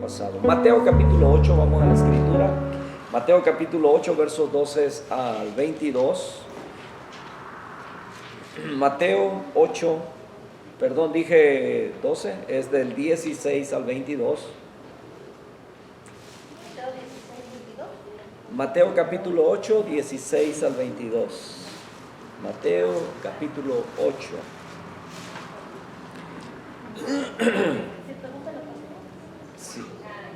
pasado. Mateo capítulo 8, vamos a la escritura. Mateo capítulo 8, versos 12 al 22. Mateo 8, perdón, dije 12, es del 16 al 22. Mateo capítulo 8, 16 al 22. Mateo capítulo 8. Sí.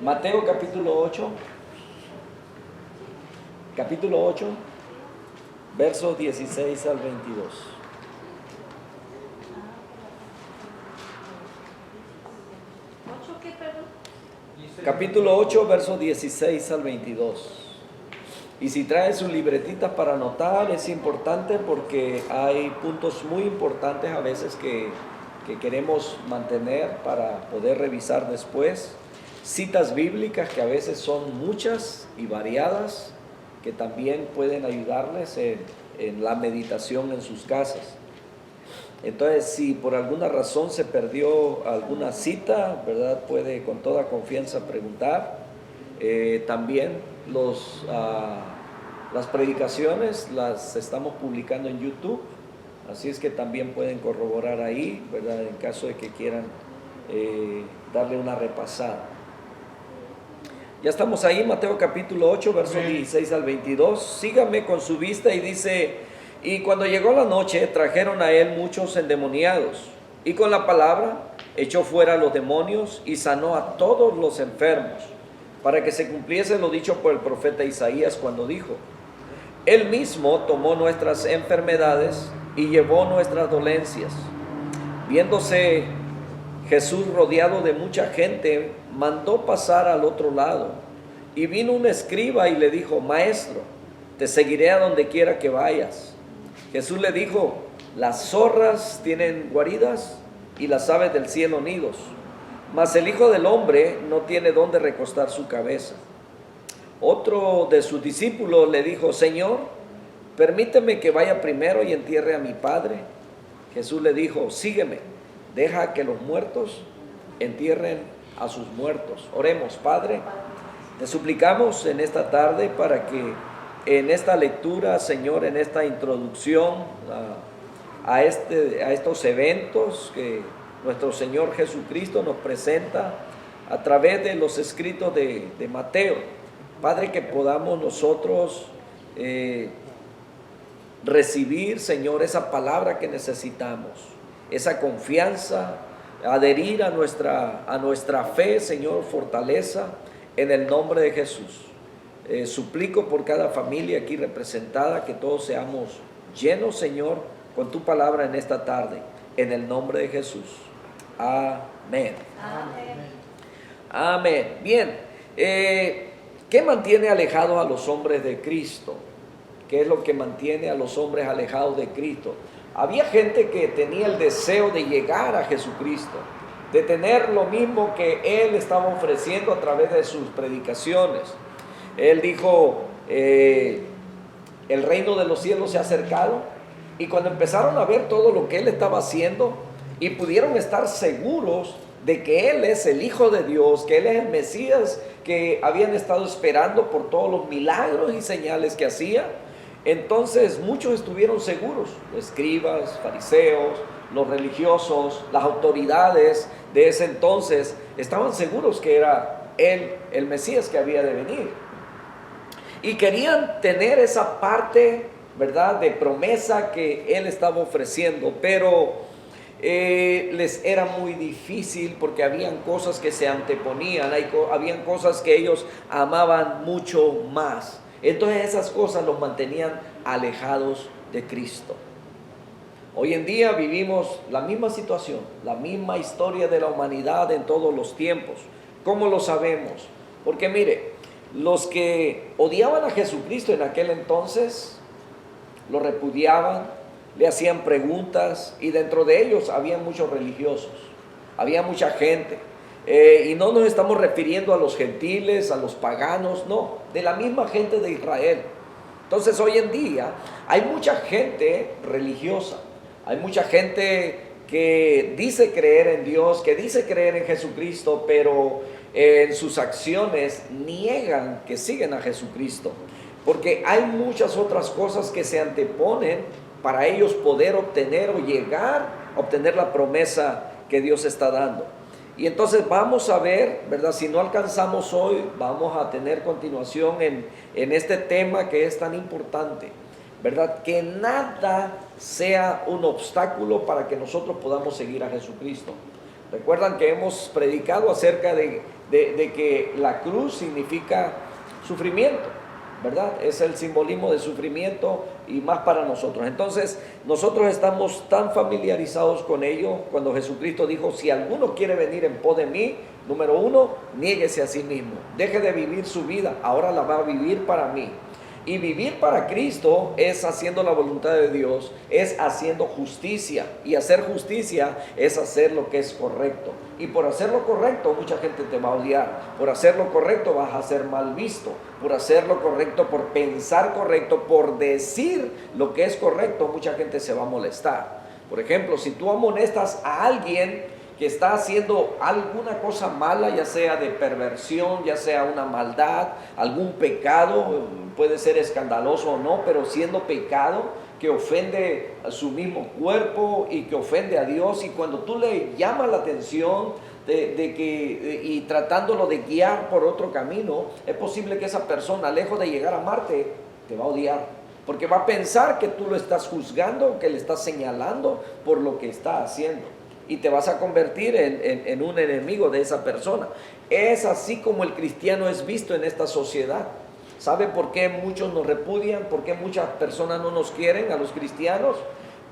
Mateo capítulo 8. Capítulo 8, versos 16 al 22. Capítulo 8, versos 16 al 22. Y si trae sus libretitas para anotar, es importante porque hay puntos muy importantes a veces que queremos mantener para poder revisar después. Citas bíblicas que a veces son muchas y variadas, que también pueden ayudarles en la meditación en sus casas. Entonces, si por alguna razón se perdió alguna cita, ¿verdad? Puede con toda confianza preguntar. También las predicaciones las estamos publicando en YouTube, así es que también pueden corroborar ahí, ¿verdad? En caso de que quieran darle una repasada. Ya estamos ahí, Mateo capítulo 8, versos 16 al 22. Síganme con su vista y dice: y cuando llegó la noche, trajeron a él muchos endemoniados, y con la palabra echó fuera a los demonios y sanó a todos los enfermos, para que se cumpliese lo dicho por el profeta Isaías cuando dijo: él mismo tomó nuestras enfermedades y llevó nuestras dolencias. Viéndose Jesús rodeado de mucha gente, mandó pasar al otro lado. Y vino un escriba y le dijo: maestro, te seguiré a donde quiera que vayas. Jesús le dijo: las zorras tienen guaridas y las aves del cielo nidos, mas el Hijo del Hombre no tiene dónde recostar su cabeza. Otro de sus discípulos le dijo: Señor, permíteme que vaya primero y entierre a mi padre. Jesús le dijo: sígueme, deja que los muertos entierren a sus muertos. Oremos. Padre, te suplicamos en esta tarde para que en esta lectura, Señor, en esta introducción a estos eventos que nuestro Señor Jesucristo nos presenta a través de los escritos de Mateo, Padre, que podamos nosotros recibir, Señor, esa palabra que necesitamos, esa confianza, adherir a nuestra fe, Señor, fortaleza en el nombre de Jesús. Suplico por cada familia aquí representada que todos seamos llenos, Señor, con tu palabra en esta tarde, en el nombre de Jesús. Amén. Amén. Amén. Bien, ¿qué mantiene alejados a los hombres de Cristo? ¿Qué es lo que mantiene a los hombres alejados de Cristo? Había gente que tenía el deseo de llegar a Jesucristo, de tener lo mismo que Él estaba ofreciendo a través de sus predicaciones. Él dijo: el reino de los cielos se ha acercado. Y cuando empezaron a ver todo lo que Él estaba haciendo y pudieron estar seguros de que Él es el Hijo de Dios, que Él es el Mesías que habían estado esperando por todos los milagros y señales que hacía, entonces muchos estuvieron seguros. Escribas, fariseos, los religiosos, las autoridades de ese entonces estaban seguros que era Él el Mesías que había de venir. Y querían tener esa parte, ¿verdad?, de promesa que Él estaba ofreciendo, pero les era muy difícil porque habían cosas que se anteponían, habían cosas que ellos amaban mucho más. Entonces esas cosas los mantenían alejados de Cristo. Hoy en día vivimos la misma situación, la misma historia de la humanidad en todos los tiempos. ¿Cómo lo sabemos? Porque mire, los que odiaban a Jesucristo en aquel entonces lo repudiaban, le hacían preguntas, y dentro de ellos había muchos religiosos, había mucha gente. Y no nos estamos refiriendo a los gentiles, a los paganos, no, de la misma gente de Israel. Entonces hoy en día hay mucha gente religiosa, hay mucha gente que dice creer en Dios, que dice creer en Jesucristo, pero en sus acciones niegan que siguen a Jesucristo. Porque hay muchas otras cosas que se anteponen para ellos poder obtener o llegar a obtener la promesa que Dios está dando. Y entonces vamos a ver, ¿verdad? Si no alcanzamos hoy, vamos a tener continuación en este tema que es tan importante, ¿verdad? Que nada sea un obstáculo para que nosotros podamos seguir a Jesucristo. Recuerdan que hemos predicado acerca de que la cruz significa sufrimiento, ¿verdad? Es el simbolismo de sufrimiento y más para nosotros. Entonces, nosotros estamos tan familiarizados con ello cuando Jesucristo dijo, si alguno quiere venir en pos de mí, número uno, niéguese a sí mismo. Deje de vivir su vida, ahora la va a vivir para mí. Y vivir para Cristo es haciendo la voluntad de Dios, es haciendo justicia. Y hacer justicia es hacer lo que es correcto. Y por hacer lo correcto mucha gente te va a odiar. Por hacer lo correcto vas a ser mal visto. Por hacer lo correcto, por pensar correcto, por decir lo que es correcto, mucha gente se va a molestar. Por ejemplo, si tú amonestas a alguien que está haciendo alguna cosa mala, ya sea de perversión, ya sea una maldad, algún pecado, puede ser escandaloso o no, pero siendo pecado que ofende a su mismo cuerpo y que ofende a Dios, y cuando tú le llamas la atención y tratándolo de guiar por otro camino, es posible que esa persona, lejos de llegar a amarte, te va a odiar, porque va a pensar que tú lo estás juzgando, que le estás señalando por lo que está haciendo. Y te vas a convertir en un enemigo de esa persona. Es así como el cristiano es visto en esta sociedad. ¿Sabe por qué muchos nos repudian? ¿Por qué muchas personas no nos quieren a los cristianos?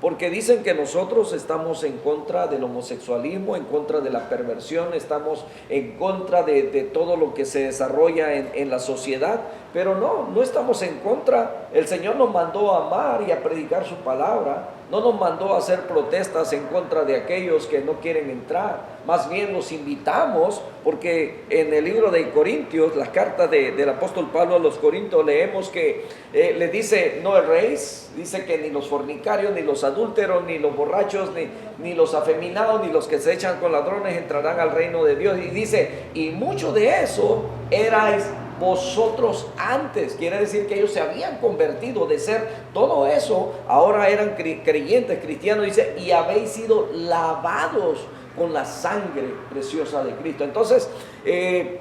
Porque dicen que nosotros estamos en contra del homosexualismo, en contra de la perversión, estamos en contra de todo lo que se desarrolla en la sociedad. Pero no estamos en contra. El Señor nos mandó a amar y a predicar su palabra. No nos mandó a hacer protestas en contra de aquellos que no quieren entrar. Más bien los invitamos, porque en el libro de Corintios, las cartas del apóstol Pablo a los Corintios, leemos que le dice, no erréis, dice que ni los fornicarios, ni los adúlteros, ni los borrachos, ni los afeminados, ni los que se echan con ladrones entrarán al reino de Dios. Y dice, y mucho de eso erais vosotros antes. Quiere decir que ellos se habían convertido de ser todo eso, ahora eran creyentes, cristianos. Dice, y habéis sido lavados con la sangre preciosa de Cristo. Entonces,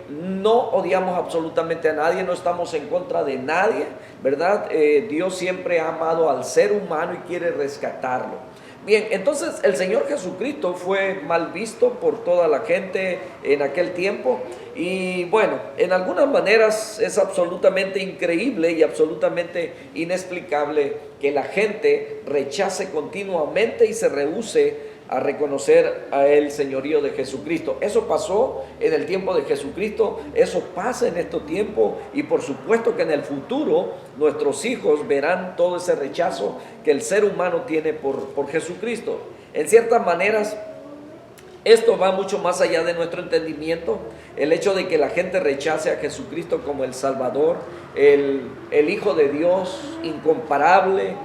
no odiamos absolutamente a nadie, no estamos en contra de nadie, ¿verdad? Dios siempre ha amado al ser humano y quiere rescatarlo. Bien, entonces el Señor Jesucristo fue mal visto por toda la gente en aquel tiempo, y bueno, en algunas maneras es absolutamente increíble y absolutamente inexplicable que la gente rechace continuamente y se rehúse a reconocer a el señorío de Jesucristo. Eso pasó en el tiempo de Jesucristo, eso pasa en estos tiempos, y por supuesto que en el futuro nuestros hijos verán todo ese rechazo que el ser humano tiene por Jesucristo. En ciertas maneras, esto va mucho más allá de nuestro entendimiento. El hecho de que la gente rechace a Jesucristo como el Salvador, el Hijo de Dios incomparable,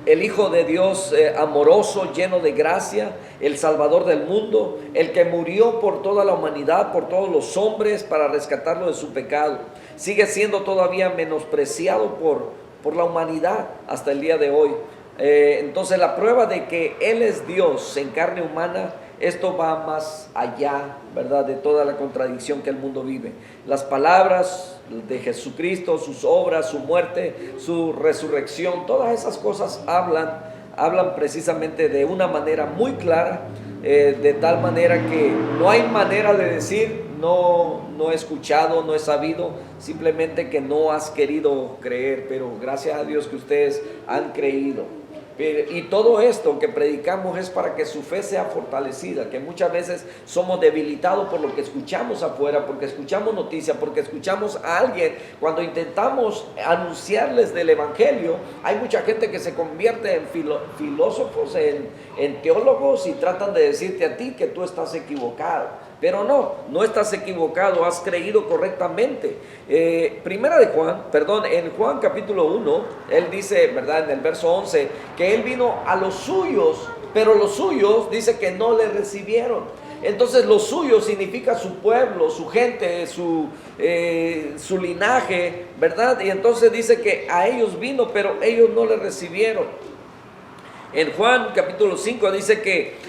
el Hijo de Dios amoroso, lleno de gracia, el Salvador del mundo, el que murió por toda la humanidad, por todos los hombres, para rescatarlo de su pecado, sigue siendo todavía menospreciado por la humanidad hasta el día de hoy. Entonces la prueba de que Él es Dios en carne humana, esto va más allá, ¿verdad?, de toda la contradicción que el mundo vive. Las palabras de Jesucristo, sus obras, su muerte, su resurrección, todas esas cosas hablan precisamente de una manera muy clara, de tal manera que no hay manera de decir no he escuchado, no he sabido, simplemente que no has querido creer. Pero gracias a Dios que ustedes han creído. Y todo esto que predicamos es para que su fe sea fortalecida, que muchas veces somos debilitados por lo que escuchamos afuera, porque escuchamos noticias, porque escuchamos a alguien. Cuando intentamos anunciarles del Evangelio, hay mucha gente que se convierte en filósofos, en teólogos, y tratan de decirte a ti que tú estás equivocado. Pero no estás equivocado, has creído correctamente. En Juan capítulo 1, él dice, ¿verdad? En el verso 11, que él vino a los suyos, pero los suyos dice que no le recibieron. Entonces los suyos significa su pueblo, su gente, su linaje, ¿verdad? Y entonces dice que a ellos vino, pero ellos no le recibieron. En Juan capítulo 5 dice que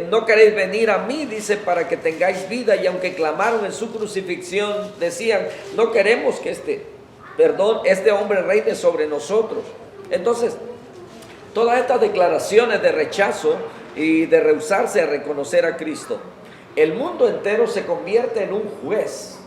no queréis venir a mí, dice, para que tengáis vida. Y aunque clamaron en su crucifixión, decían, no queremos que este hombre reine sobre nosotros. Entonces, todas estas declaraciones de rechazo y de rehusarse a reconocer a Cristo, el mundo entero se convierte en un juez,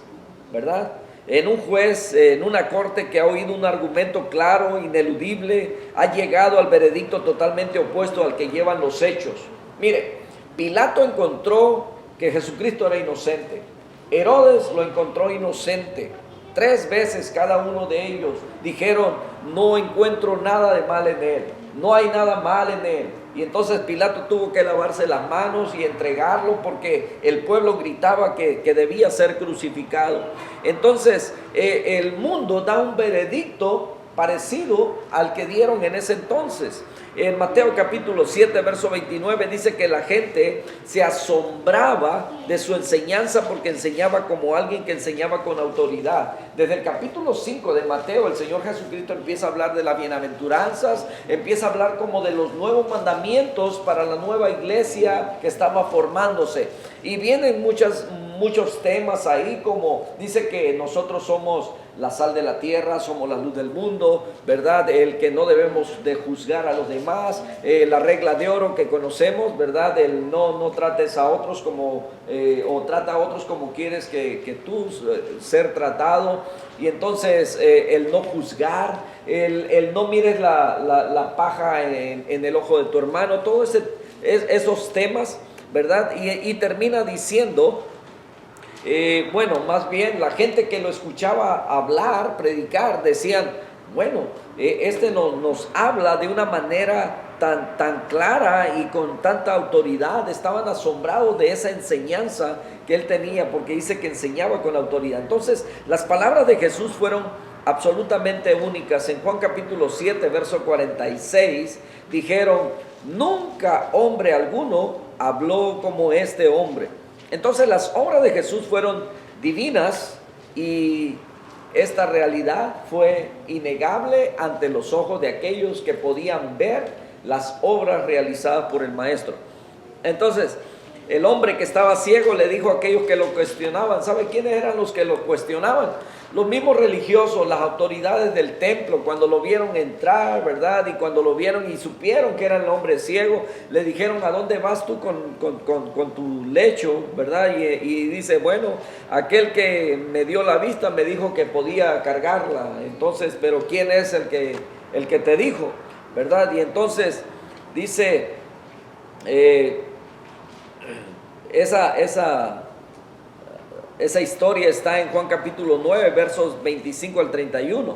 ¿verdad? En un juez, en una corte que ha oído un argumento claro, ineludible, ha llegado al veredicto totalmente opuesto al que llevan los hechos. Mire, Pilato encontró que Jesucristo era inocente. Herodes lo encontró inocente. 3 veces cada uno de ellos dijeron, no encuentro nada de mal en él, no hay nada mal en él. Y entonces Pilato tuvo que lavarse las manos y entregarlo porque el pueblo gritaba que debía ser crucificado. Entonces el mundo da un veredicto parecido al que dieron en ese entonces. En Mateo capítulo 7, verso 29 dice que la gente se asombraba de su enseñanza porque enseñaba como alguien que enseñaba con autoridad. Desde el capítulo 5 de Mateo, el Señor Jesucristo empieza a hablar de las bienaventuranzas, empieza a hablar como de los nuevos mandamientos para la nueva iglesia que estaba formándose. Y vienen muchos temas ahí, como dice que nosotros somos la sal de la tierra, somos la luz del mundo, ¿verdad? El que no debemos de juzgar a los demás, la regla de oro que conocemos, ¿verdad? El no trates a otros como, o trata a otros como quieres que tú ser tratado. Y entonces el no juzgar, el no mires la paja en el ojo de tu hermano, todos esos temas, ¿verdad? Y termina diciendo, más bien la gente que lo escuchaba hablar, predicar, decían, este nos habla de una manera tan clara y con tanta autoridad. Estaban asombrados de esa enseñanza que él tenía, porque dice que enseñaba con autoridad. Entonces, las palabras de Jesús fueron absolutamente únicas. En Juan capítulo 7, verso 46, dijeron, nunca hombre alguno habló como este hombre. Entonces las obras de Jesús fueron divinas y esta realidad fue innegable ante los ojos de aquellos que podían ver las obras realizadas por el Maestro. Entonces, el hombre que estaba ciego le dijo a aquellos que lo cuestionaban, ¿sabe quiénes eran los que lo cuestionaban? Los mismos religiosos, las autoridades del templo, cuando lo vieron entrar, ¿verdad? Y cuando lo vieron y supieron que era el hombre ciego, le dijeron, ¿a dónde vas tú con tu lecho, ¿verdad? Y dice, aquel que me dio la vista me dijo que podía cargarla. Entonces, pero ¿quién es el que te dijo, ¿verdad? Y entonces dice, esa historia está en Juan capítulo 9, versos 25 al 31.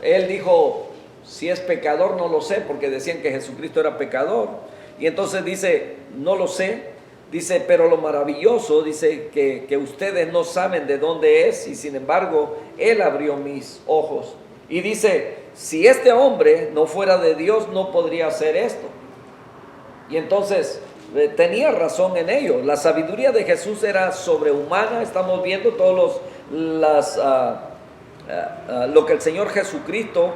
Él dijo, si es pecador no lo sé, porque decían que Jesucristo era pecador. Y entonces dice, no lo sé. Dice, pero lo maravilloso, dice que ustedes no saben de dónde es, y sin embargo, Él abrió mis ojos. Y dice, si este hombre no fuera de Dios, no podría hacer esto. Y entonces tenía razón en ello. La sabiduría de Jesús era sobrehumana. Estamos viendo todos lo que el Señor Jesucristo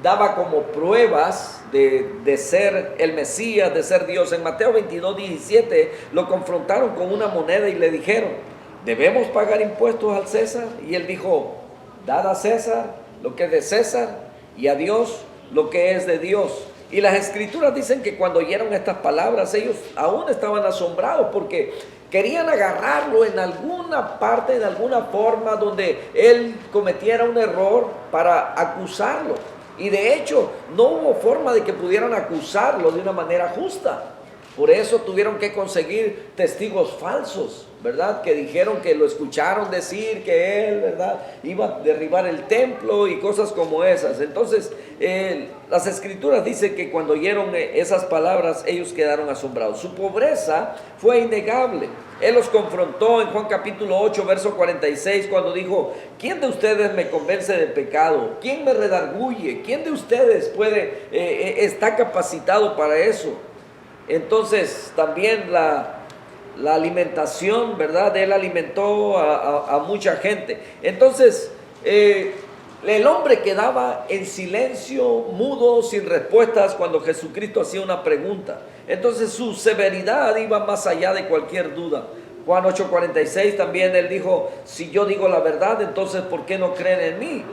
daba como pruebas de ser el Mesías, de ser Dios. En Mateo 22, 17 lo confrontaron con una moneda y le dijeron, ¿debemos pagar impuestos al César? Y él dijo, dad a César lo que es de César y a Dios lo que es de Dios. Y las escrituras dicen que cuando oyeron estas palabras, ellos aún estaban asombrados porque querían agarrarlo en alguna parte, en alguna forma donde él cometiera un error para acusarlo. Y de hecho, no hubo forma de que pudieran acusarlo de una manera justa. Por eso tuvieron que conseguir testigos falsos, ¿verdad? Que dijeron que lo escucharon decir que él, ¿verdad? Iba a derribar el templo y cosas como esas. Entonces, las escrituras dicen que cuando oyeron esas palabras, ellos quedaron asombrados. Su pobreza fue innegable. Él los confrontó en Juan capítulo 8, verso 46, cuando dijo: ¿quién de ustedes me convence del pecado? ¿Quién me redarguye? ¿Quién de ustedes está capacitado para eso? Entonces también la alimentación, ¿verdad? Él alimentó a mucha gente. Entonces, el hombre quedaba en silencio, mudo, sin respuestas cuando Jesucristo hacía una pregunta. Entonces su severidad iba más allá de cualquier duda. Juan 8:46 también él dijo: si yo digo la verdad, entonces ¿por qué no creen en mí?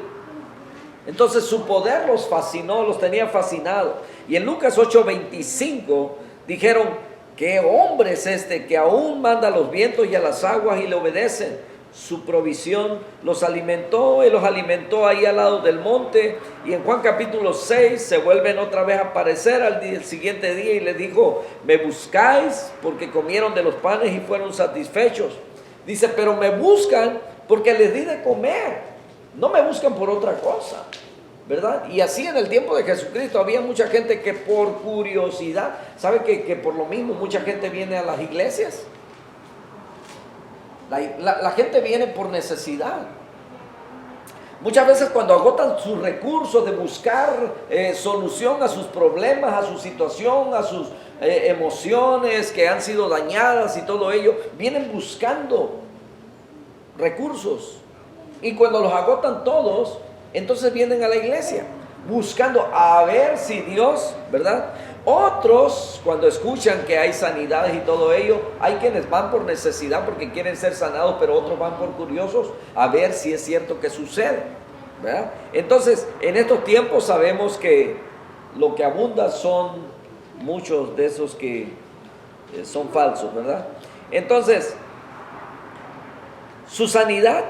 Entonces su poder los fascinó, los tenía fascinados. Y en Lucas 8:25 dijeron: ¿qué hombre es este que aún manda a los vientos y a las aguas y le obedecen? Su provisión los alimentó, Él los alimentó ahí al lado del monte. Y en Juan capítulo 6 se vuelven otra vez a aparecer el siguiente día y les dijo: me buscáis porque comieron de los panes y fueron satisfechos. Dice: pero me buscan porque les di de comer, no me buscan por otra cosa, ¿verdad? Y así en el tiempo de Jesucristo había mucha gente que por curiosidad, ¿sabe que por lo mismo mucha gente viene a las iglesias? La gente viene por necesidad. Muchas veces cuando agotan sus recursos de buscar solución a sus problemas, a su situación, a sus emociones que han sido dañadas y todo ello, vienen buscando recursos. Y cuando los agotan todos, entonces vienen a la iglesia buscando a ver si Dios, ¿verdad? Otros, cuando escuchan que hay sanidades y todo ello, hay quienes van por necesidad porque quieren ser sanados, pero otros van por curiosos a ver si es cierto que sucede, ¿verdad? Entonces, en estos tiempos sabemos que lo que abunda son muchos de esos que son falsos, ¿verdad? Entonces, su sanidad,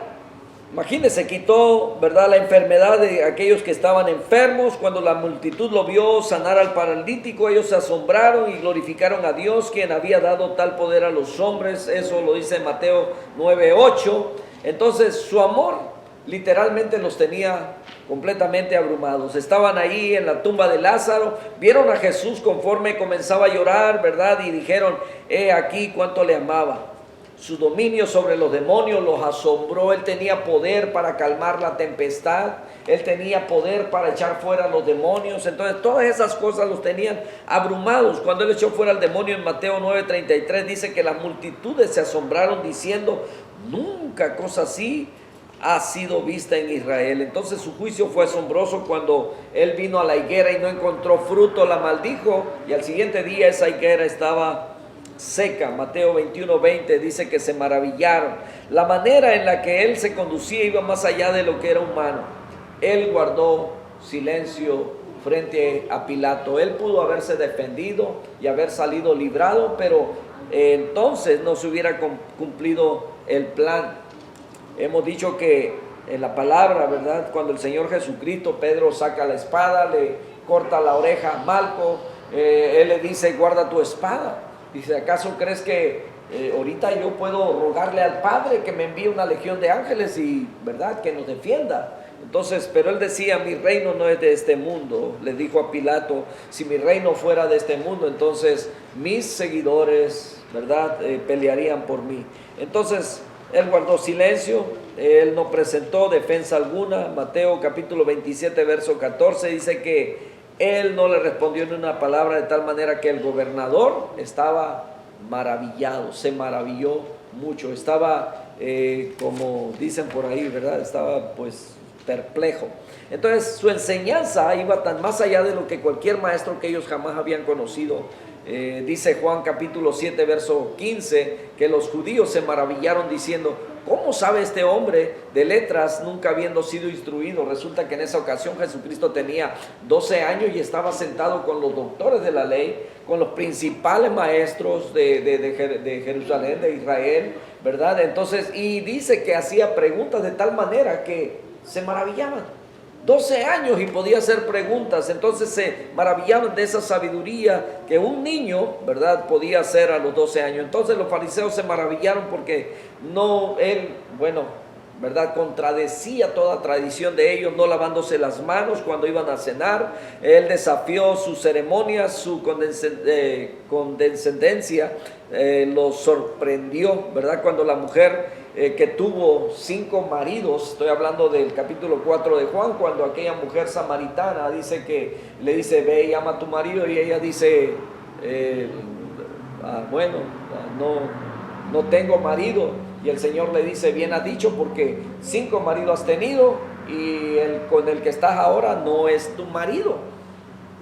imagínense, quitó, ¿verdad?, la enfermedad de aquellos que estaban enfermos. Cuando la multitud lo vio sanar al paralítico, ellos se asombraron y glorificaron a Dios, quien había dado tal poder a los hombres. Eso lo dice Mateo 9:8. Entonces su amor literalmente los tenía completamente abrumados. Estaban ahí en la tumba de Lázaro, vieron a Jesús conforme comenzaba a llorar, ¿verdad? Y dijeron: he aquí cuánto le amaba. Su dominio sobre los demonios los asombró. Él tenía poder para calmar la tempestad. Él tenía poder para echar fuera a los demonios. Entonces todas esas cosas los tenían abrumados. Cuando él echó fuera al demonio en Mateo 9:33 dice que las multitudes se asombraron diciendo: nunca cosa así ha sido vista en Israel. Entonces su juicio fue asombroso. Cuando él vino a la higuera y no encontró fruto, la maldijo, y al siguiente día esa higuera estaba seca. Mateo 21:20 dice que se maravillaron. La manera en la que él se conducía iba más allá de lo que era humano. Él guardó silencio frente a Pilato. Él pudo haberse defendido y haber salido librado, pero entonces no se hubiera cumplido el plan. Hemos dicho que en la palabra, ¿verdad?, cuando el Señor Jesucristo, Pedro saca la espada, le corta la oreja a Malco, él le dice: guarda tu espada. Dice: ¿acaso crees que ahorita yo puedo rogarle al Padre que me envíe una legión de ángeles y, ¿verdad?, que nos defienda? Entonces, pero él decía: mi reino no es de este mundo. Le dijo a Pilato: si mi reino fuera de este mundo, entonces mis seguidores, ¿verdad?, pelearían por mí. Entonces él guardó silencio, él no presentó defensa alguna. Mateo capítulo 27 verso 14 dice que él no le respondió ni una palabra, de tal manera que el gobernador estaba maravillado, se maravilló mucho, estaba como dicen por ahí, ¿verdad?, estaba pues perplejo. Entonces su enseñanza iba tan más allá de lo que cualquier maestro que ellos jamás habían conocido. Dice Juan capítulo 7 verso 15 que los judíos se maravillaron diciendo: ¿cómo sabe este hombre de letras nunca habiendo sido instruido? Resulta que en esa ocasión Jesucristo tenía 12 años y estaba sentado con los doctores de la ley, con los principales maestros de Jerusalén, de Israel, ¿verdad? Entonces, y dice que hacía preguntas de tal manera que se maravillaban. 12 años y podía hacer preguntas. Entonces se maravillaban de esa sabiduría que un niño, ¿verdad?, podía hacer a los 12 años. Entonces los fariseos se maravillaron porque no, él, bueno, ¿verdad? Contradecía toda tradición de ellos, no lavándose las manos cuando iban a cenar. Él desafió sus ceremonias, su condescendencia, los sorprendió, ¿verdad? Cuando la mujer que tuvo 5 maridos, estoy hablando del capítulo 4 de Juan, cuando aquella mujer samaritana dice que le dice, ve y ama a tu marido, y ella dice, bueno, no tengo marido. Y el Señor le dice, bien has dicho, porque 5 maridos has tenido y el con el que estás ahora no es tu marido,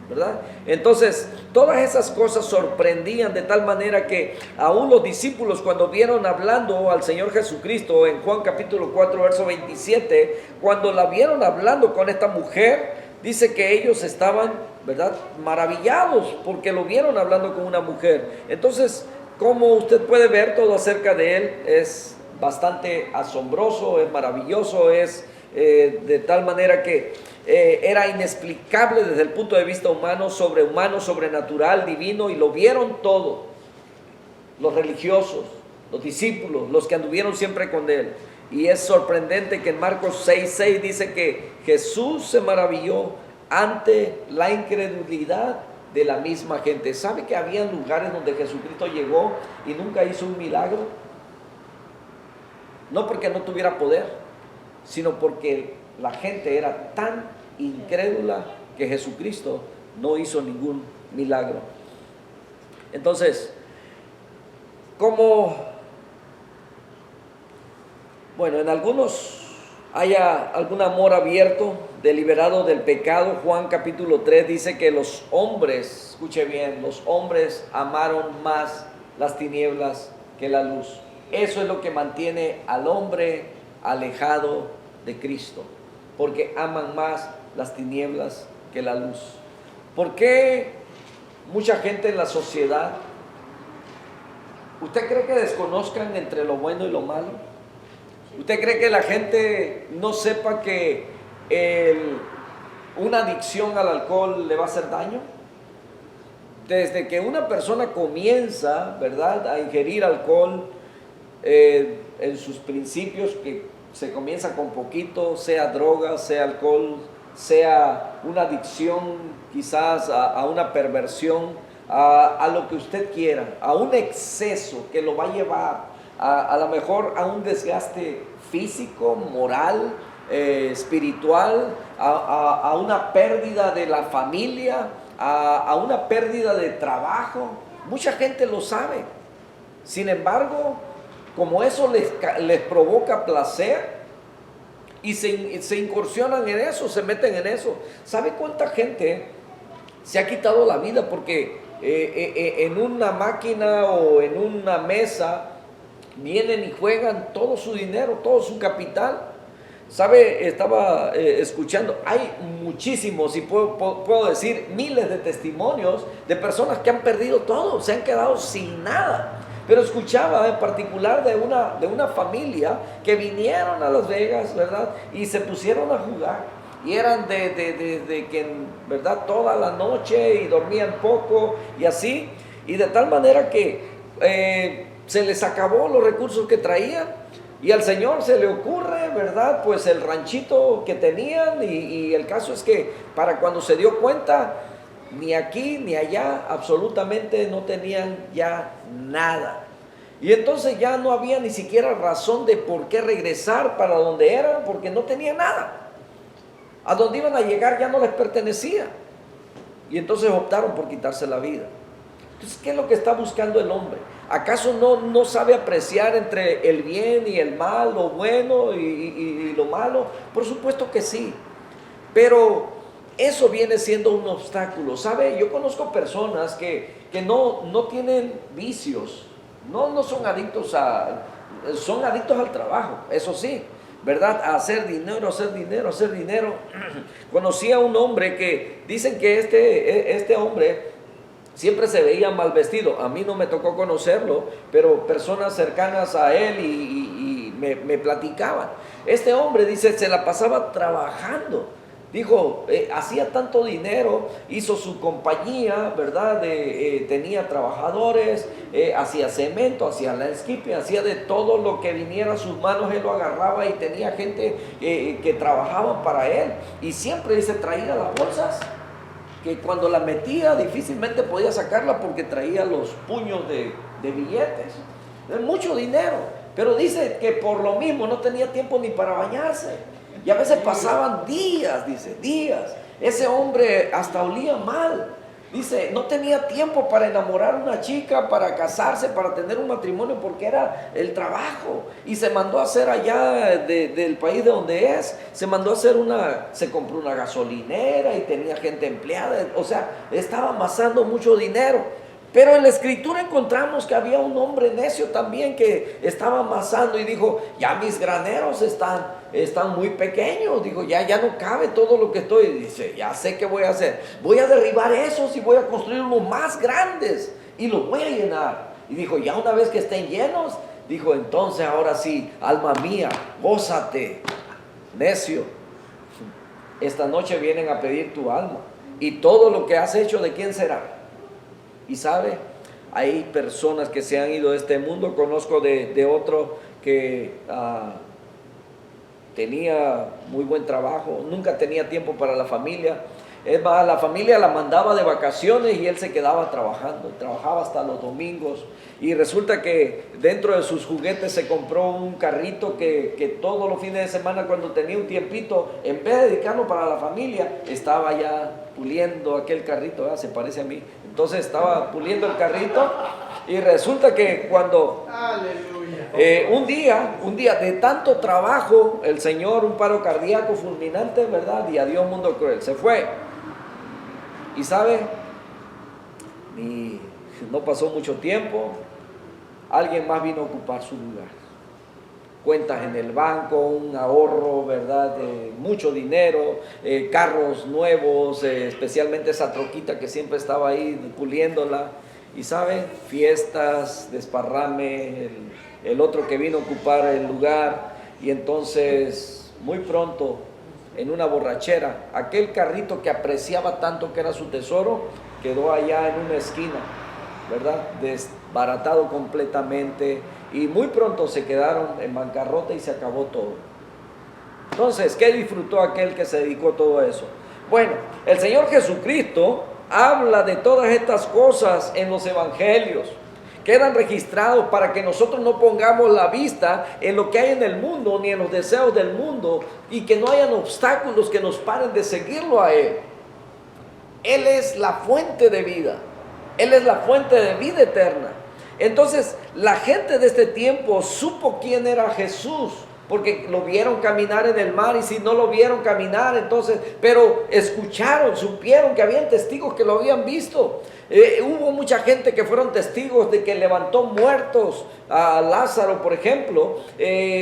¿verdad? Entonces, todas esas cosas sorprendían de tal manera que aún los discípulos, cuando vieron hablando al Señor Jesucristo en Juan capítulo 4, verso 27, cuando la vieron hablando con esta mujer, dice que ellos estaban, ¿verdad?, maravillados porque lo vieron hablando con una mujer. Entonces, como usted puede ver, todo acerca de él es bastante asombroso, es maravilloso, es de tal manera que era inexplicable desde el punto de vista humano, sobrehumano, sobrenatural, divino, y lo vieron todo, los religiosos, los discípulos, los que anduvieron siempre con él. Y es sorprendente que en Marcos 6:6 dice que Jesús se maravilló ante la incredulidad de la misma gente. ¿Sabe que había lugares donde Jesucristo llegó y nunca hizo un milagro? No porque no tuviera poder, sino porque la gente era tan incrédula que Jesucristo no hizo ningún milagro. Entonces, en algunos haya algún amor abierto, deliberado del pecado. Juan capítulo 3 dice que los hombres, escuche bien, los hombres amaron más las tinieblas que la luz. Eso es lo que mantiene al hombre alejado de Cristo, porque aman más las tinieblas que la luz. ¿Por qué mucha gente en la sociedad, usted cree que desconozcan entre lo bueno y lo malo? ¿Usted cree que la gente no sepa que una adicción al alcohol le va a hacer daño? Desde que una persona comienza, ¿verdad?, a ingerir alcohol, en sus principios, que se comienza con poquito, sea droga, sea alcohol, sea una adicción quizás a una perversión, a lo que usted quiera, a un exceso que lo va a llevar a lo mejor a un desgaste físico, moral, espiritual, a una pérdida de la familia, a una pérdida de trabajo. Mucha gente lo sabe. Sin embargo, como eso les provoca placer y se incursionan en eso, se meten en eso. ¿Sabe cuánta gente se ha quitado la vida porque en una máquina o en una mesa vienen y juegan todo su dinero, todo su capital? ¿Sabe? Estaba escuchando, hay muchísimos, y puedo decir miles de testimonios de personas que han perdido todo, se han quedado sin nada. Pero escuchaba en particular de una familia que vinieron a Las Vegas, ¿verdad?, y se pusieron a jugar. Y eran de que, ¿verdad?, toda la noche, y dormían poco y así. Y de tal manera que se les acabó los recursos que traían. Y al Señor se le ocurre, ¿verdad?, pues el ranchito que tenían. Y el caso es que para cuando se dio cuenta, ni aquí ni allá, absolutamente no tenían ya nada. Y entonces ya no había ni siquiera razón de por qué regresar para donde eran, porque no tenían nada. A donde iban a llegar ya no les pertenecía. Y entonces optaron por quitarse la vida. Entonces, ¿qué es lo que está buscando el hombre? ¿Acaso no sabe apreciar entre el bien y el mal, lo bueno y lo malo? Por supuesto que sí. Pero eso viene siendo un obstáculo. ¿Sabe? Yo conozco personas que no tienen vicios. No son adictos son adictos al trabajo, eso sí, ¿verdad? A hacer dinero, hacer dinero, hacer dinero. Conocí a un hombre que dicen que este hombre siempre se veía mal vestido. A mí no me tocó conocerlo, pero personas cercanas a él y me platicaban. Este hombre, dice, se la pasaba trabajando. dijo, hacía tanto dinero, hizo su compañía, ¿verdad? Tenía trabajadores, hacía cemento, hacía landscaping, hacía de todo lo que viniera a sus manos, él lo agarraba y tenía gente que trabajaba para él. Y siempre dice, traía las bolsas, que cuando la metía difícilmente podía sacarla porque traía los puños de billetes, mucho dinero. Pero dice que por lo mismo no tenía tiempo ni para bañarse. Y a veces pasaban días, dice, días. Ese hombre hasta olía mal. Dice, no tenía tiempo para enamorar a una chica, para casarse, para tener un matrimonio, porque era el trabajo. Y se mandó a hacer allá del país de donde es, se mandó a hacer se compró una gasolinera y tenía gente empleada. O sea, estaba amasando mucho dinero. Pero en la escritura encontramos que había un hombre necio también que estaba amasando y dijo, ya mis graneros están muy pequeños, digo, ya no cabe todo lo que estoy. Dice, ya sé qué voy a hacer, voy a derribar esos y voy a construir unos más grandes y los voy a llenar. Y dijo, ya una vez que estén llenos, dijo, entonces ahora sí, alma mía, gózate, necio. Esta noche vienen a pedir tu alma y todo lo que has hecho, ¿de quién será? Y sabe, hay personas que se han ido de este mundo. Conozco de otro que tenía muy buen trabajo, nunca tenía tiempo para la familia. Es más, la familia la mandaba de vacaciones y él se quedaba trabajando, trabajaba hasta los domingos. Y resulta que dentro de sus juguetes se compró un carrito que todos los fines de semana, cuando tenía un tiempito, en vez de dedicarlo para la familia, estaba ya puliendo aquel carrito, se parece a mí. Entonces estaba puliendo el carrito y resulta que cuando un día de tanto trabajo, el Señor, un paro cardíaco fulminante, ¿verdad? Y adiós mundo cruel, se fue. Y sabe, no pasó mucho tiempo, alguien más vino a ocupar su lugar. Cuentas en el banco, un ahorro, ¿verdad? Mucho dinero, carros nuevos, especialmente esa troquita que siempre estaba ahí puliéndola. Y sabe, fiestas, desparrame, el otro que vino a ocupar el lugar. Y entonces, muy pronto, en una borrachera, aquel carrito que apreciaba tanto, que era su tesoro, quedó allá en una esquina, ¿verdad? Desbaratado completamente, y muy pronto se quedaron en bancarrota y se acabó todo. Entonces, ¿qué disfrutó aquel que se dedicó a todo eso? Bueno, el Señor Jesucristo habla de todas estas cosas en los evangelios. Quedan registrados para que nosotros no pongamos la vista en lo que hay en el mundo, ni en los deseos del mundo, y que no hayan obstáculos que nos paren de seguirlo a Él. Él es la fuente de vida. Él es la fuente de vida eterna. Entonces, la gente de este tiempo supo quién era Jesús, porque lo vieron caminar en el mar, y si no lo vieron caminar, entonces, pero escucharon, supieron que habían testigos que lo habían visto. Hubo mucha gente que fueron testigos de que levantó muertos, a Lázaro, por ejemplo.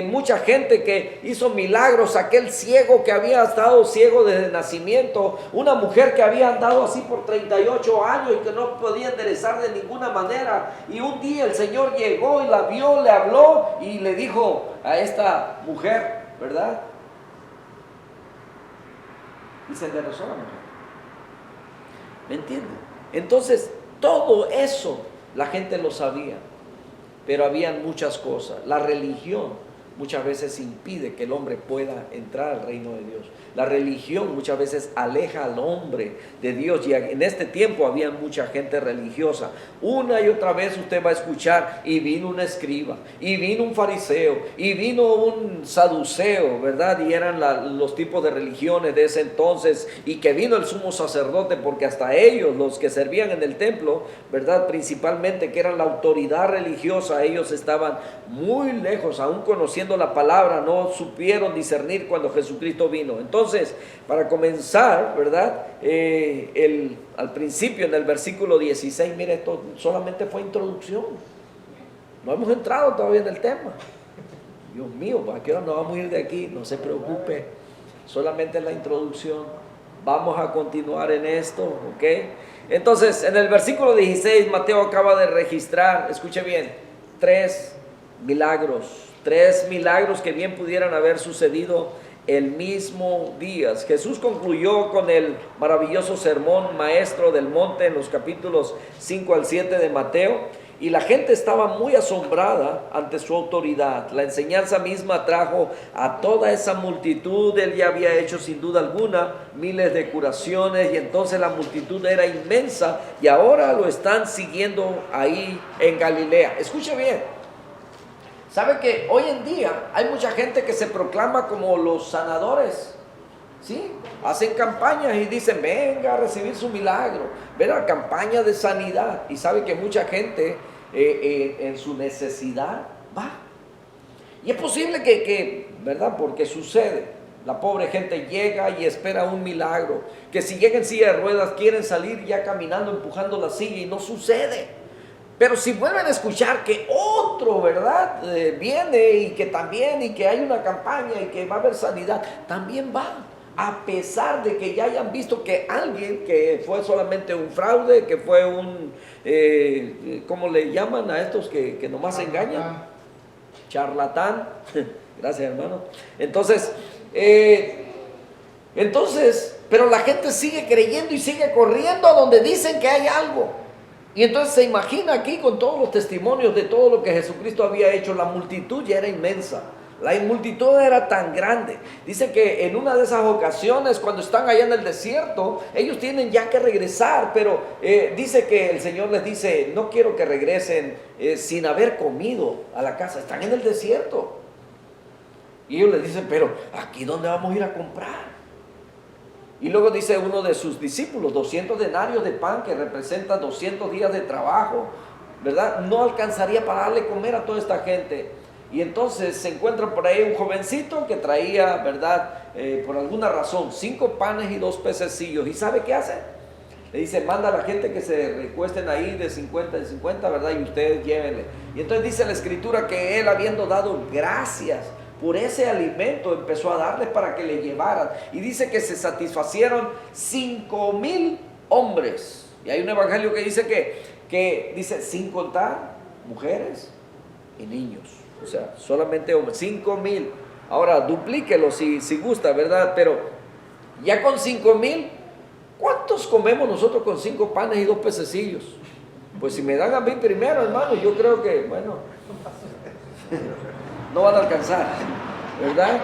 Mucha gente que hizo milagros, aquel ciego que había estado ciego desde el nacimiento, una mujer que había andado así por 38 años y que no podía enderezar de ninguna manera, y un día el Señor llegó y la vio, le habló y le dijo a esta mujer, ¿verdad? Y se enderezó la mujer. ¿Me entienden? Entonces, todo eso la gente lo sabía, pero habían muchas cosas. La religión muchas veces impide que el hombre pueda entrar al reino de Dios. La religión muchas veces aleja al hombre de Dios, y en este tiempo había mucha gente religiosa. Una y otra vez usted va a escuchar, y vino un escriba, y vino un fariseo, y vino un saduceo, ¿verdad? Y eran los tipos de religiones de ese entonces, y que vino el sumo sacerdote, porque hasta ellos, los que servían en el templo, ¿verdad? Principalmente, que eran la autoridad religiosa, ellos estaban muy lejos, aún conociendo la palabra, no supieron discernir cuando Jesucristo vino. Entonces, para comenzar, ¿verdad? Al principio, en el versículo 16, mire, esto solamente fue introducción. No hemos entrado todavía en el tema. Dios mío, ¿a qué hora nos vamos a ir de aquí? No se preocupe, solamente es la introducción. Vamos a continuar en esto, ¿ok? Entonces, en el versículo 16, Mateo acaba de registrar, escuche bien, 3 milagros que bien pudieran haber sucedido el mismo día. Jesús concluyó con el maravilloso sermón maestro del monte en los capítulos 5 al 7 de Mateo, y la gente estaba muy asombrada ante su autoridad. La enseñanza misma trajo a toda esa multitud. Él ya había hecho sin duda alguna miles de curaciones, y entonces la multitud era inmensa, y ahora lo están siguiendo ahí en Galilea. Escuche bien. ¿Sabe que hoy en día hay mucha gente que se proclama como los sanadores? ¿Sí? Hacen campañas y dicen, venga a recibir su milagro. Ven a la campaña de sanidad. Y sabe que mucha gente en su necesidad va. Y es posible ¿verdad? Porque sucede. La pobre gente llega y espera un milagro. Que si llega en silla de ruedas quieren salir ya caminando, empujando la silla, y no sucede. Pero si vuelven a escuchar que otro, ¿verdad? Viene y que también, y que hay una campaña y que va a haber sanidad, también va. A pesar de que ya hayan visto que alguien que fue solamente un fraude, que fue un, ¿cómo le llaman a estos que nomás engañan? Charlatán. Gracias, hermano. Entonces, pero la gente sigue creyendo y sigue corriendo a donde dicen que hay algo. Y entonces se imagina aquí con todos los testimonios de todo lo que Jesucristo había hecho. La multitud ya era inmensa. La multitud era tan grande. Dice que en una de esas ocasiones, cuando están allá en el desierto, ellos tienen ya que regresar, pero dice que el Señor les dice, no quiero que regresen sin haber comido a la casa. Están en el desierto. Y ellos les dicen, pero ¿aquí dónde vamos a ir a comprar? Y luego dice uno de sus discípulos, 200 denarios de pan, que representa 200 días de trabajo, ¿verdad? No alcanzaría para darle comer a toda esta gente. Y entonces se encuentra por ahí un jovencito que traía, ¿verdad? Por alguna razón, 5 panes y 2 pececillos. ¿Y sabe qué hace? Le dice, manda a la gente que se recuesten ahí de 50 en 50, ¿verdad? Y ustedes llévenle. Y entonces dice la escritura que él, habiendo dado gracias por ese alimento, empezó a darles para que le llevaran. Y dice que se satisfacieron 5,000 hombres. Y hay un evangelio que dice que dice, sin contar mujeres y niños. O sea, solamente hombres, 5,000. Ahora, duplíquelo si gusta, ¿verdad? Pero ya con 5,000, ¿cuántos comemos nosotros con 5 panes y 2 pececillos? Pues si me dan a mí primero, hermano, yo creo que, bueno, no van a alcanzar, ¿verdad?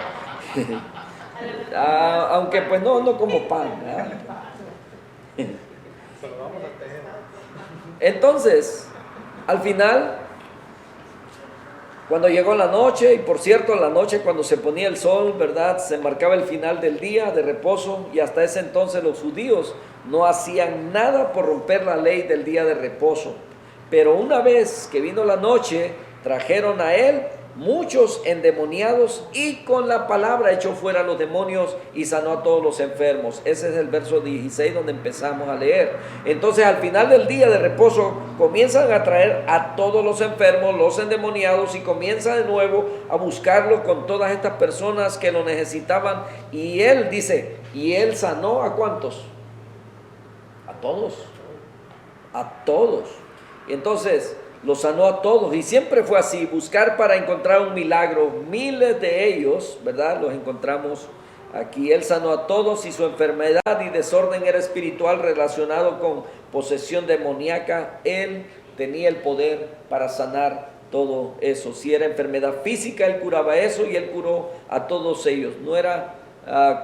Aunque pues no como pan, ¿verdad? Entonces, al final, cuando llegó la noche, y por cierto, la noche cuando se ponía el sol, ¿verdad? Se marcaba el final del día de reposo, y hasta ese entonces los judíos no hacían nada por romper la ley del día de reposo. Pero una vez que vino la noche, trajeron a él muchos endemoniados, y con la palabra echó fuera a los demonios y sanó a todos los enfermos. Ese es el verso 16 donde empezamos a leer. Entonces al final del día de reposo comienzan a traer a todos los enfermos, los endemoniados, y comienza de nuevo a buscarlo con todas estas personas que lo necesitaban. Y él dice, y él sanó ¿a cuántos? A todos. A todos. Entonces los sanó a todos, y siempre fue así, buscar para encontrar un milagro. Miles de ellos, ¿verdad? Los encontramos aquí. Él sanó a todos, y su enfermedad y desorden era espiritual, relacionado con posesión demoníaca. Él tenía el poder para sanar todo eso. Si era enfermedad física, él curaba eso, y él curó a todos ellos. No era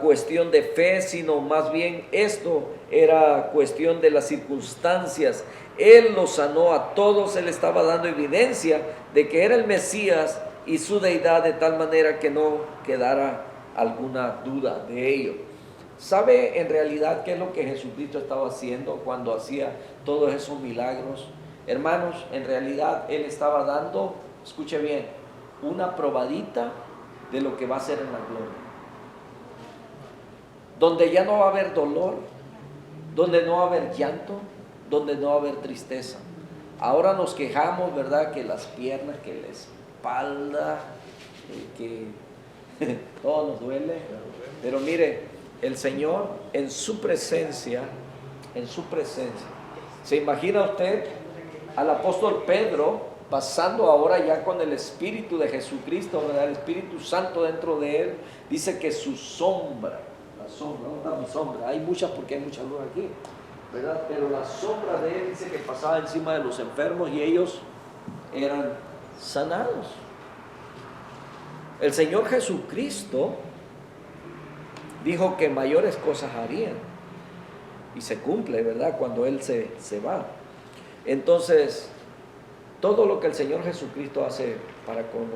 cuestión de fe, sino más bien esto era cuestión de las circunstancias. Él los sanó a todos. Él estaba dando evidencia de que era el Mesías y su deidad, de tal manera que no quedara alguna duda de ello. ¿Sabe en realidad qué es lo que Jesucristo estaba haciendo cuando hacía todos esos milagros? Hermanos, en realidad Él estaba dando, escuche bien, una probadita de lo que va a ser en la gloria. Donde ya no va a haber dolor, donde no va a haber llanto, donde no va a haber tristeza. Ahora nos quejamos, ¿verdad? Que las piernas, que la espalda, que todo nos duele. Pero mire, el Señor en su presencia, ¿se imagina usted al apóstol Pedro pasando ahora ya con el Espíritu de Jesucristo, ¿verdad? El Espíritu Santo dentro de él, dice que su sombra, la sombra, ¿dónde está mi sombra? Hay muchas porque hay mucha luz aquí, ¿verdad? Pero la sombra de él dice que pasaba encima de los enfermos y ellos eran sanados. El Señor Jesucristo dijo que mayores cosas harían y se cumple, ¿verdad? Cuando Él se va. Entonces, todo lo que el Señor Jesucristo hace para con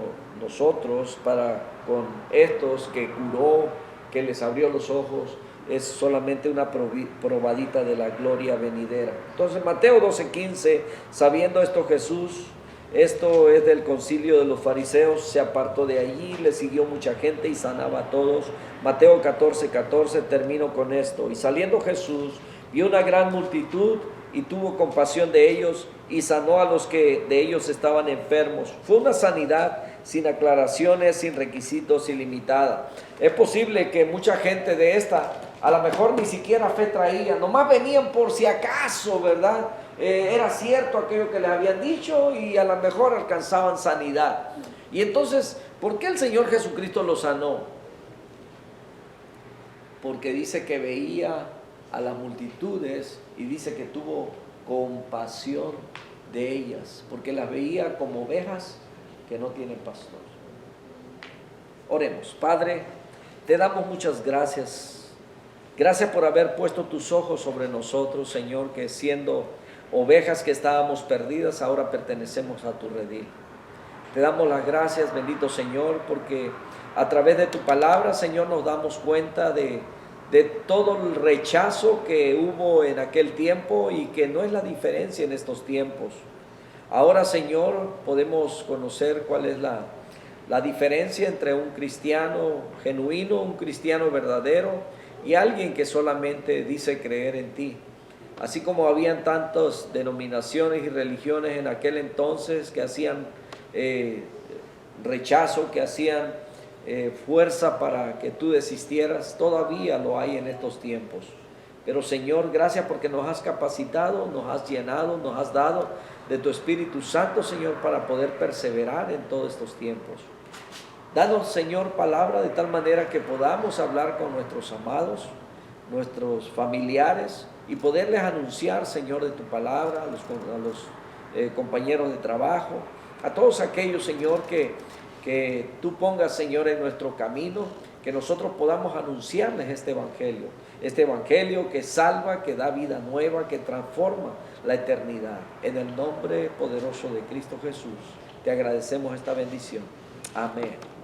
nosotros, para con estos que curó, que les abrió los ojos, es solamente una probadita de la gloria venidera. Entonces, Mateo 12:15, sabiendo esto Jesús, esto es del concilio de los fariseos, se apartó de allí, le siguió mucha gente y sanaba a todos. Mateo 14:14, termino con esto. Y saliendo Jesús, vio una gran multitud y tuvo compasión de ellos y sanó a los que de ellos estaban enfermos. Fue una sanidad sin aclaraciones, sin requisitos, ilimitada. Es posible que mucha gente de esta, a lo mejor ni siquiera fe traía, nomás venían por si acaso, ¿verdad? Era cierto aquello que les habían dicho y a lo mejor alcanzaban sanidad. Y entonces, ¿por qué el Señor Jesucristo los sanó? Porque dice que veía a las multitudes y dice que tuvo compasión de ellas, porque las veía como ovejas que no tienen pastor. Oremos. Padre, te damos muchas gracias. Gracias por haber puesto tus ojos sobre nosotros, Señor, que siendo ovejas que estábamos perdidas, ahora pertenecemos a tu redil. Te damos las gracias, bendito Señor, porque a través de tu palabra, Señor, nos damos cuenta de todo el rechazo que hubo en aquel tiempo y que no es la diferencia en estos tiempos. Ahora, Señor, podemos conocer cuál es la diferencia entre un cristiano genuino, un cristiano verdadero y alguien que solamente dice creer en ti. Así como habían tantas denominaciones y religiones en aquel entonces que hacían rechazo, que hacían fuerza para que tú desistieras, todavía lo hay en estos tiempos. Pero Señor, gracias porque nos has capacitado, nos has llenado, nos has dado de tu Espíritu Santo, Señor, para poder perseverar en todos estos tiempos. Danos, Señor, palabra de tal manera que podamos hablar con nuestros amados, nuestros familiares y poderles anunciar, Señor, de tu palabra a los compañeros de trabajo, a todos aquellos, Señor, que tú pongas, Señor, en nuestro camino, que nosotros podamos anunciarles este evangelio que salva, que da vida nueva, que transforma la eternidad. En el nombre poderoso de Cristo Jesús, te agradecemos esta bendición. Amén.